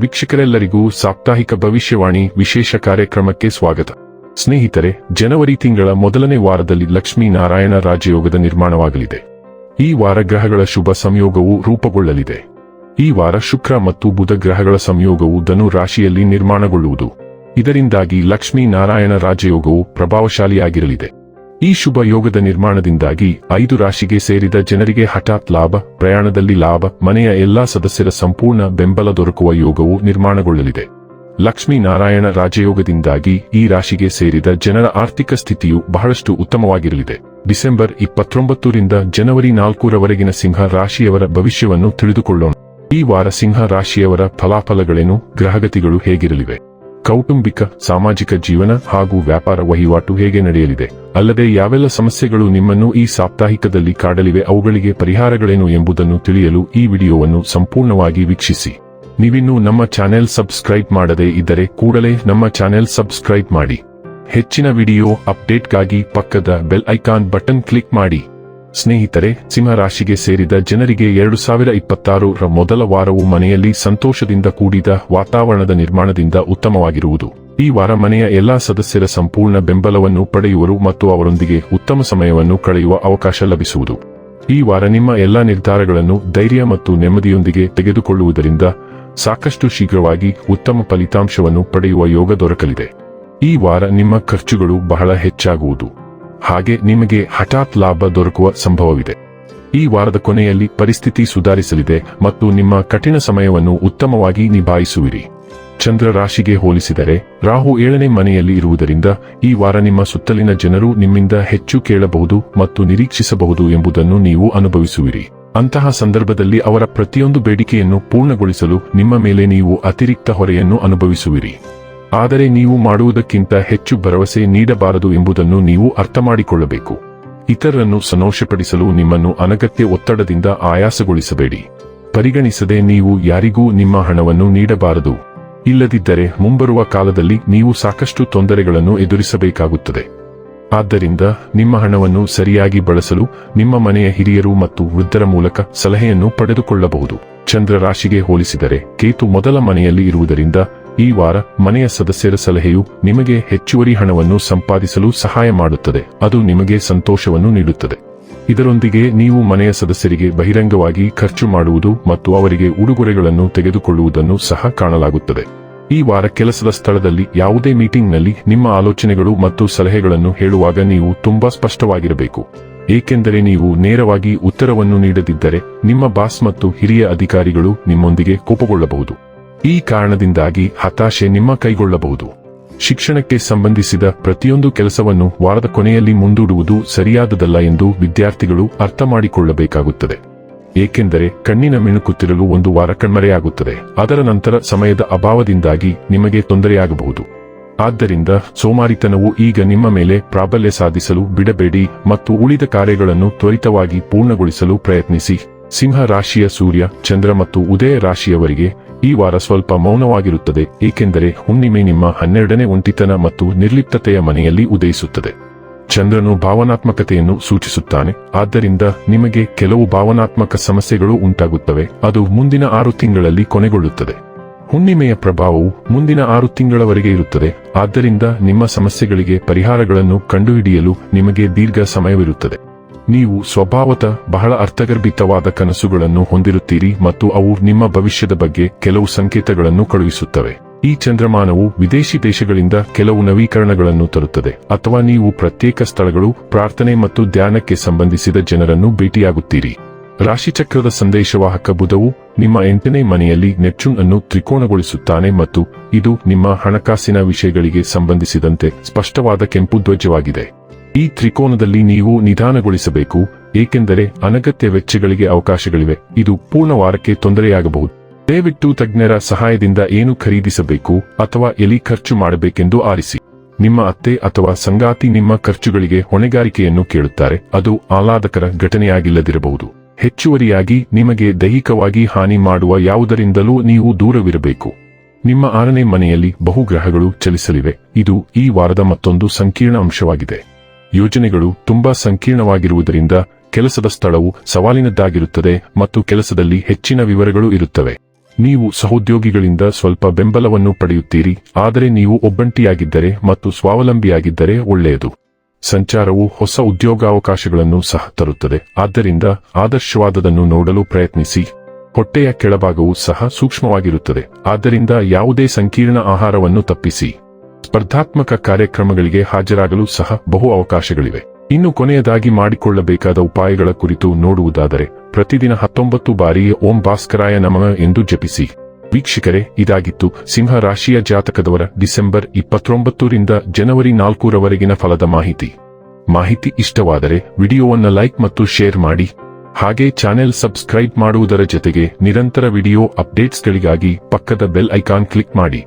ವೀಕ್ಷಕರೆಲ್ಲರಿಗೂ ಸಾಪ್ತಾಹಿಕ ಭವಿಷ್ಯವಾಣಿ ವಿಶೇಷ ಕಾರ್ಯಕ್ರಮಕ್ಕೆ ಸ್ವಾಗತ. ಸ್ನೇಹಿತರೆ, ಜನವರಿ ತಿಂಗಳ ಮೊದಲನೇ ವಾರದಲ್ಲಿ ಲಕ್ಷ್ಮೀ ನಾರಾಯಣ ರಾಜಯೋಗದ ನಿರ್ಮಾಣವಾಗಲಿದೆ. ಈ ವಾರ ಗ್ರಹಗಳ ಶುಭ ಸಂಯೋಗವು ರೂಪುಗೊಳ್ಳಲಿದೆ. ಈ ವಾರ ಶುಕ್ರ ಮತ್ತು ಬುಧ ಗ್ರಹಗಳ ಸಂಯೋಗವು ಧನು ರಾಶಿಯಲ್ಲಿ ನಿರ್ಮಾಣಗೊಳ್ಳುವುದು. ಇದರಿಂದಾಗಿ ಲಕ್ಷ್ಮೀ ನಾರಾಯಣ ರಾಜಯೋಗವು ಪ್ರಭಾವಶಾಲಿಯಾಗಿರಲಿದೆ. ಈ ಶುಭ ಯೋಗದ ನಿರ್ಮಾಣದಿಂದಾಗಿ 5 ರಾಶಿಗೆ ಸೇರಿದ ಜನರಿಗೆ ಹಠಾತ್ ಲಾಭ, ಪ್ರಯಾಣದಲ್ಲಿ ಲಾಭ, ಮನೆಯ ಎಲ್ಲಾ ಸದಸ್ಯರ ಸಂಪೂರ್ಣ ಬೆಂಬಲ ದೊರಕುವ ಯೋಗವು ನಿರ್ಮಾಣಗೊಳ್ಳಲಿದೆ. ಲಕ್ಷ್ಮೀ ನಾರಾಯಣ ರಾಜಯೋಗದಿಂದಾಗಿ ಈ ರಾಶಿಗೆ ಸೇರಿದ ಜನರ ಆರ್ಥಿಕ ಸ್ಥಿತಿಯು ಬಹಳಷ್ಟು ಉತ್ತಮವಾಗಿರಲಿದೆ. ಡಿಸೆಂಬರ್ 29ರಿಂದ ಜನವರಿ 4ರವರೆಗಿನ ಸಿಂಹ ರಾಶಿಯವರ ಭವಿಷ್ಯವನ್ನು ತಿಳಿದುಕೊಳ್ಳೋಣ. ಈ ವಾರ ಸಿಂಹ ರಾಶಿಯವರ ಫಲಾಫಲಗಳೇನು, ಗ್ರಹಗತಿಗಳು ಹೇಗಿರಲಿವೆ, ಕೌಟುಂಬಿಕ, ಸಾಮಾಜಿಕ ಜೀವನ ಹಾಗೂ ವ್ಯಾಪಾರ ವಹಿವಾಟು ಹೇಗೆ ನಡೆಯಲಿದೆ, ಅಲ್ಲದೆ ಯಾವೆಲ್ಲ ಸಮಸ್ಯೆಗಳು ನಿಮ್ಮನ್ನು ಈ ಸಾಪ್ತಾಹಿಕದಲ್ಲಿ ಕಾಡಲಿವೆ, ಅವುಗಳಿಗೆ ಪರಿಹಾರಗಳೇನು ಎಂಬುದನ್ನು ತಿಳಿಯಲು ಈ ವಿಡಿಯೋವನ್ನು ಸಂಪೂರ್ಣವಾಗಿ ವೀಕ್ಷಿಸಿ. ನೀವಿನ್ನೂ ನಮ್ಮ ಚಾನೆಲ್ ಸಬ್ಸ್ಕ್ರೈಬ್ ಮಾಡದೇ ಇದ್ದರೆ ಕೂಡಲೇ ನಮ್ಮ ಚಾನೆಲ್ ಸಬ್ಸ್ಕ್ರೈಬ್ ಮಾಡಿ. ಹೆಚ್ಚಿನ ವಿಡಿಯೋ ಅಪ್ಡೇಟ್ಗಾಗಿ ಪಕ್ಕದ ಬೆಲ್ ಐಕಾನ್ ಬಟನ್ ಕ್ಲಿಕ್ ಮಾಡಿ. ಸ್ನೇಹಿತರೆ, ಸಿಂಹ ರಾಶಿಗೆ ಸೇರಿದ ಜನರಿಗೆ 2026ರ ಮೊದಲ ವಾರವು ಮನೆಯಲ್ಲಿ ಸಂತೋಷದಿಂದ ಕೂಡಿದ ವಾತಾವರಣದ ನಿರ್ಮಾಣದಿಂದ ಉತ್ತಮವಾಗಿರುವುದು. ಈ ವಾರ ಮನೆಯ ಎಲ್ಲಾ ಸದಸ್ಯರ ಸಂಪೂರ್ಣ ಬೆಂಬಲವನ್ನು ಪಡೆಯುವರು ಮತ್ತು ಅವರೊಂದಿಗೆ ಉತ್ತಮ ಸಮಯವನ್ನು ಕಳೆಯುವ ಅವಕಾಶ ಲಭಿಸುವುದು. ಈ ವಾರ ನಿಮ್ಮ ಎಲ್ಲಾ ನಿರ್ಧಾರಗಳನ್ನು ಧೈರ್ಯ ಮತ್ತು ನೆಮ್ಮದಿಯೊಂದಿಗೆ ತೆಗೆದುಕೊಳ್ಳುವುದರಿಂದ ಸಾಕಷ್ಟು ಶೀಘ್ರವಾಗಿ ಉತ್ತಮ ಫಲಿತಾಂಶವನ್ನು ಪಡೆಯುವ ಯೋಗ ದೊರಕಲಿದೆ. ಈ ವಾರ ನಿಮ್ಮ ಖರ್ಚುಗಳು ಬಹಳ ಹೆಚ್ಚಾಗುವುದು. ಹಾಗೆ ನಿಮಗೆ ಹಠಾತ್ ಲಾಭ ದೊರಕುವ ಸಂಭವವಿದೆ. ಈ ವಾರದ ಕೊನೆಯಲ್ಲಿ ಪರಿಸ್ಥಿತಿ ಸುಧಾರಿಸಲಿದೆ ಮತ್ತು ನಿಮ್ಮ ಕಠಿಣ ಸಮಯವನ್ನು ಉತ್ತಮವಾಗಿ ನಿಭಾಯಿಸುವಿರಿ. ಚಂದ್ರ ರಾಶಿಗೆ ಹೋಲಿಸಿದರೆ ರಾಹು 7ನೇ ಮನೆಯಲ್ಲಿ ಇರುವುದರಿಂದ ಈ ವಾರ ನಿಮ್ಮ ಸುತ್ತಲಿನ ಜನರು ನಿಮ್ಮಿಂದ ಹೆಚ್ಚು ಕೇಳಬಹುದು ಮತ್ತು ನಿರೀಕ್ಷಿಸಬಹುದು ಎಂಬುದನ್ನು ನೀವು ಅನುಭವಿಸುವಿರಿ. ಅಂತಹ ಸಂದರ್ಭದಲ್ಲಿ ಅವರ ಪ್ರತಿಯೊಂದು ಬೇಡಿಕೆಯನ್ನು ಪೂರ್ಣಗೊಳಿಸಲು ನಿಮ್ಮ ಮೇಲೆ ನೀವು ಅತಿರಿಕ್ತ ಹೊರೆಯನ್ನು ಅನುಭವಿಸುವಿರಿ. ಆದರೆ ನೀವು ಮಾಡುವುದಕ್ಕಿಂತ ಹೆಚ್ಚು ಭರವಸೆ ನೀಡಬಾರದು ಎಂಬುದನ್ನು ನೀವು ಅರ್ಥಮಾಡಿಕೊಳ್ಳಬೇಕು. ಇತರರನ್ನು ಸಂತೋಷಪಡಿಸಲು ನಿಮ್ಮನ್ನು ಅನಗತ್ಯ ಒತ್ತಡದಿಂದ ಆಯಾಸಗೊಳಿಸಬೇಡಿ. ಪರಿಗಣಿಸದೆ ನೀವು ಯಾರಿಗೂ ನಿಮ್ಮ ಹಣವನ್ನು ನೀಡಬಾರದು. ಇಲ್ಲದಿದ್ದರೆ ಮುಂಬರುವ ಕಾಲದಲ್ಲಿ ನೀವು ಸಾಕಷ್ಟು ತೊಂದರೆಗಳನ್ನು ಎದುರಿಸಬೇಕಾಗುತ್ತದೆ. ಆದ್ದರಿಂದ ನಿಮ್ಮ ಹಣವನ್ನು ಸರಿಯಾಗಿ ಬಳಸಲು ನಿಮ್ಮ ಮನೆಯ ಹಿರಿಯರು ಮತ್ತು ವೃದ್ಧರ ಮೂಲಕ ಸಲಹೆಯನ್ನು ಪಡೆದುಕೊಳ್ಳಬಹುದು. ಚಂದ್ರ ರಾಶಿಗೆ ಹೋಲಿಸಿದರೆ ಕೇತು ಮೊದಲ ಮನೆಯಲ್ಲಿ ಇರುವುದರಿಂದ ಈ ವಾರ ಮನೆಯ ಸದಸ್ಯರ ಸಲಹೆಯು ನಿಮಗೆ ಹೆಚ್ಚುವರಿ ಹಣವನ್ನು ಸಂಪಾದಿಸಲು ಸಹಾಯ ಮಾಡುತ್ತದೆ. ಅದು ನಿಮಗೆ ಸಂತೋಷವನ್ನು ನೀಡುತ್ತದೆ. ಇದರೊಂದಿಗೆ ನೀವು ಮನೆಯ ಸದಸ್ಯರಿಗೆ ಬಹಿರಂಗವಾಗಿ ಖರ್ಚು ಮಾಡುವುದು ಮತ್ತು ಅವರಿಗೆ ಉಡುಗೊರೆಗಳನ್ನು ತೆಗೆದುಕೊಳ್ಳುವುದನ್ನು ಸಹ ಕಾಣಲಾಗುತ್ತದೆ. ಈ ವಾರ ಕೆಲಸದ ಸ್ಥಳದಲ್ಲಿ ಯಾವುದೇ ಮೀಟಿಂಗ್ನಲ್ಲಿ ನಿಮ್ಮ ಆಲೋಚನೆಗಳು ಮತ್ತು ಸಲಹೆಗಳನ್ನು ಹೇಳುವಾಗ ನೀವು ತುಂಬಾ ಸ್ಪಷ್ಟವಾಗಿರಬೇಕು. ಏಕೆಂದರೆ ನೀವು ನೇರವಾಗಿ ಉತ್ತರವನ್ನು ನೀಡದಿದ್ದರೆ ನಿಮ್ಮ ಬಾಸ್ ಮತ್ತು ಹಿರಿಯ ಅಧಿಕಾರಿಗಳು ನಿಮ್ಮೊಂದಿಗೆ ಕೋಪಗೊಳ್ಳಬಹುದು. ಈ ಕಾರಣದಿಂದಾಗಿ ಹತಾಶೆ ನಿಮ್ಮ ಕೈಗೊಳ್ಳಬಹುದು. ಶಿಕ್ಷಣಕ್ಕೆ ಸಂಬಂಧಿಸಿದ ಪ್ರತಿಯೊಂದು ಕೆಲಸವನ್ನು ವಾರದ ಕೊನೆಯಲ್ಲಿ ಮುಂದೂಡುವುದು ಸರಿಯಾದದಲ್ಲ ಎಂದು ವಿದ್ಯಾರ್ಥಿಗಳು ಅರ್ಥ ಮಾಡಿಕೊಳ್ಳಬೇಕಾಗುತ್ತದೆ. ಏಕೆಂದರೆ ಕಣ್ಣಿನ ಮಿಣುಕುತ್ತಿರಲು ಒಂದು ವಾರ ಕಣ್ಮರೆಯಾಗುತ್ತದೆ. ಅದರ ನಂತರ ಸಮಯದ ಅಭಾವದಿಂದಾಗಿ ನಿಮಗೆ ತೊಂದರೆಯಾಗಬಹುದು. ಆದ್ದರಿಂದ ಸೋಮಾರಿತನವು ಈಗ ನಿಮ್ಮ ಮೇಲೆ ಪ್ರಾಬಲ್ಯ ಸಾಧಿಸಲು ಬಿಡಬೇಡಿ ಮತ್ತು ಉಳಿದ ಕಾರ್ಯಗಳನ್ನು ತ್ವರಿತವಾಗಿ ಪೂರ್ಣಗೊಳಿಸಲು ಪ್ರಯತ್ನಿಸಿ. ಸಿಂಹ ರಾಶಿಯ ಸೂರ್ಯ, ಚಂದ್ರ ಮತ್ತು ಉದಯ ರಾಶಿಯವರಿಗೆ ಈ ವಾರ ಸ್ವಲ್ಪ ಮೌನವಾಗಿರುತ್ತದೆ, ಏಕೆಂದರೆ ಹುಣ್ಣಿಮೆ ನಿಮ್ಮ 12ನೇ ಒಂಟಿತನ ಮತ್ತು ನಿರ್ಲಿಪ್ತತೆಯ ಮನೆಯಲ್ಲಿ ಉದಯಿಸುತ್ತದೆ. ಚಂದ್ರನು ಭಾವನಾತ್ಮಕತೆಯನ್ನು ಸೂಚಿಸುತ್ತಾನೆ, ಆದ್ದರಿಂದ ನಿಮಗೆ ಕೆಲವು ಭಾವನಾತ್ಮಕ ಸಮಸ್ಯೆಗಳು ಉಂಟಾಗುತ್ತವೆ. ಅದು ಮುಂದಿನ 6 ತಿಂಗಳಲ್ಲಿ ಕೊನೆಗೊಳ್ಳುತ್ತದೆ. ಹುಣ್ಣಿಮೆಯ ಪ್ರಭಾವವು ಮುಂದಿನ 6 ತಿಂಗಳವರೆಗೆ ಇರುತ್ತದೆ. ಆದ್ದರಿಂದ ನಿಮ್ಮ ಸಮಸ್ಯೆಗಳಿಗೆ ಪರಿಹಾರಗಳನ್ನು ಕಂಡುಹಿಡಿಯಲು ನಿಮಗೆ ದೀರ್ಘ ಸಮಯವಿರುತ್ತದೆ. ನೀವು ಸ್ವಭಾವತಃ ಬಹಳ ಅರ್ಥಗರ್ಭಿತವಾದ ಕನಸುಗಳನ್ನು ಹೊಂದಿರುತ್ತೀರಿ ಮತ್ತು ಅವು ನಿಮ್ಮ ಭವಿಷ್ಯದ ಬಗ್ಗೆ ಕೆಲವು ಸಂಕೇತಗಳನ್ನು ಕಳುಹಿಸುತ್ತವೆ. ಈ ಚಂದ್ರಮಾನವು ವಿದೇಶಿ ದೇಶಗಳಿಂದ ಕೆಲವು ನವೀಕರಣಗಳನ್ನು ತರುತ್ತದೆ, ಅಥವಾ ನೀವು ಪ್ರತ್ಯೇಕ ಸ್ಥಳಗಳು, ಪ್ರಾರ್ಥನೆ ಮತ್ತು ಧ್ಯಾನಕ್ಕೆ ಸಂಬಂಧಿಸಿದ ಜನರನ್ನು ಭೇಟಿಯಾಗುತ್ತೀರಿ. ರಾಶಿಚಕ್ರದ ಸಂದೇಶವಾಹಕ ಬುಧವು ನಿಮ್ಮ 8ನೇ ಮನೆಯಲ್ಲಿ ನೆಪ್ಚೂನ್ ಅನ್ನು ತ್ರಿಕೋಣಗೊಳಿಸುತ್ತಾನೆ ಮತ್ತು ಇದು ನಿಮ್ಮ ಹಣಕಾಸಿನ ವಿಷಯಗಳಿಗೆ ಸಂಬಂಧಿಸಿದಂತೆ ಸ್ಪಷ್ಟವಾದ ಕೆಂಪು ಧ್ವಜವಾಗಿದೆ. ಈ ತ್ರಿಕೋನದಲ್ಲಿ ನೀವು ನಿಧಾನಗೊಳಿಸಬೇಕು, ಏಕೆಂದರೆ ಅನಗತ್ಯ ವೆಚ್ಚಗಳಿಗೆ ಅವಕಾಶಗಳಿವೆ. ಇದು ಪೂರ್ಣ ವಾರಕ್ಕೆ ತೊಂದರೆಯಾಗಬಹುದು. ದಯವಿಟ್ಟು ತಜ್ಞರ ಸಹಾಯದಿಂದ ಏನು ಖರೀದಿಸಬೇಕು ಅಥವಾ ಎಲ್ಲಿ ಖರ್ಚು ಮಾಡಬೇಕೆಂದು ಆರಿಸಿ. ನಿಮ್ಮ ಅತ್ತೆ ಅಥವಾ ಸಂಗಾತಿ ನಿಮ್ಮ ಖರ್ಚುಗಳಿಗೆ ಹೊಣೆಗಾರಿಕೆಯನ್ನು ಕೇಳುತ್ತಾರೆ. ಅದು ಆಹ್ಲಾದಕರ ಘಟನೆಯಾಗಿಲ್ಲದಿರಬಹುದು. ಹೆಚ್ಚುವರಿಯಾಗಿ ನಿಮಗೆ ದೈಹಿಕವಾಗಿ ಹಾನಿ ಮಾಡುವ ಯಾವುದರಿಂದಲೂ ನೀವು ದೂರವಿರಬೇಕು. ನಿಮ್ಮ 6ನೇ ಮನೆಯಲ್ಲಿ ಬಹುಗ್ರಹಗಳು ಚಲಿಸಲಿವೆ. ಇದು ಈ ವಾರದ ಮತ್ತೊಂದು ಸಂಕೀರ್ಣ ಅಂಶವಾಗಿದೆ. ಯೋಜನೆಗಳು ತುಂಬಾ ಸಂಕೀರ್ಣವಾಗಿರುವುದರಿಂದ ಕೆಲಸದ ಸ್ಥಳವು ಸವಾಲಿನದ್ದಾಗಿರುತ್ತದೆ ಮತ್ತು ಕೆಲಸದಲ್ಲಿ ಹೆಚ್ಚಿನ ವಿವರಗಳು ಇರುತ್ತವೆ. ನೀವು ಸಹೋದ್ಯೋಗಿಗಳಿಂದ ಸ್ವಲ್ಪ ಬೆಂಬಲವನ್ನು ಪಡೆಯುತ್ತೀರಿ, ಆದರೆ ನೀವು ಒಬ್ಬಂಟಿಯಾಗಿದ್ದರೆ ಮತ್ತು ಸ್ವಾವಲಂಬಿಯಾಗಿದ್ದರೆ ಒಳ್ಳೆಯದು. ಸಂಚಾರವು ಹೊಸ ಉದ್ಯೋಗಾವಕಾಶಗಳನ್ನು ಸಹ ತರುತ್ತದೆ, ಆದ್ದರಿಂದ ಆದರ್ಶವಾದದನ್ನು ನೋಡಲು ಪ್ರಯತ್ನಿಸಿ. ಹೊಟ್ಟೆಯ ಕೆಳಭಾಗವು ಸಹ ಸೂಕ್ಷ್ಮವಾಗಿರುತ್ತದೆ, ಆದ್ದರಿಂದ ಯಾವುದೇ ಸಂಕೀರ್ಣ ಆಹಾರವನ್ನು ತಪ್ಪಿಸಿ. ಸ್ಪರ್ಧಾತ್ಮಕ ಕಾರ್ಯಕ್ರಮಗಳಿಗೆ ಹಾಜರಾಗಲು ಸಹ ಬಹು ಅವಕಾಶಗಳಿವೆ. ಇನ್ನು ಕೊನೆಯದಾಗಿ ಮಾಡಿಕೊಳ್ಳಬೇಕಾದ ಉಪಾಯಗಳ ಕುರಿತು ನೋಡುವುದಾದರೆ, ಪ್ರತಿದಿನ 19 ಬಾರಿ ಓಂ ಭಾಸ್ಕರಾಯ ನಮಃ ಎಂದು ಜಪಿಸಿ. ವೀಕ್ಷಕರೇ, ಇದಾಗಿತ್ತು ಸಿಂಹ ರಾಶಿಯ ಜಾತಕದವರ ಡಿಸೆಂಬರ್ 29ರಿಂದ ಜನವರಿ 4ರವರೆಗಿನ ಫಲದ ಮಾಹಿತಿ ಇಷ್ಟವಾದರೆ ವಿಡಿಯೋವನ್ನು ಲೈಕ್ ಮತ್ತು ಶೇರ್ ಮಾಡಿ. ಹಾಗೆ ಚಾನೆಲ್ ಸಬ್ಸ್ಕ್ರೈಬ್ ಮಾಡುವುದರ ಜೊತೆಗೆ ನಿರಂತರ ವಿಡಿಯೋ ಅಪ್ಡೇಟ್ಸ್ಗಳಿಗಾಗಿ ಪಕ್ಕದ ಬೆಲ್ ಐಕಾನ್ ಕ್ಲಿಕ್ ಮಾಡಿ.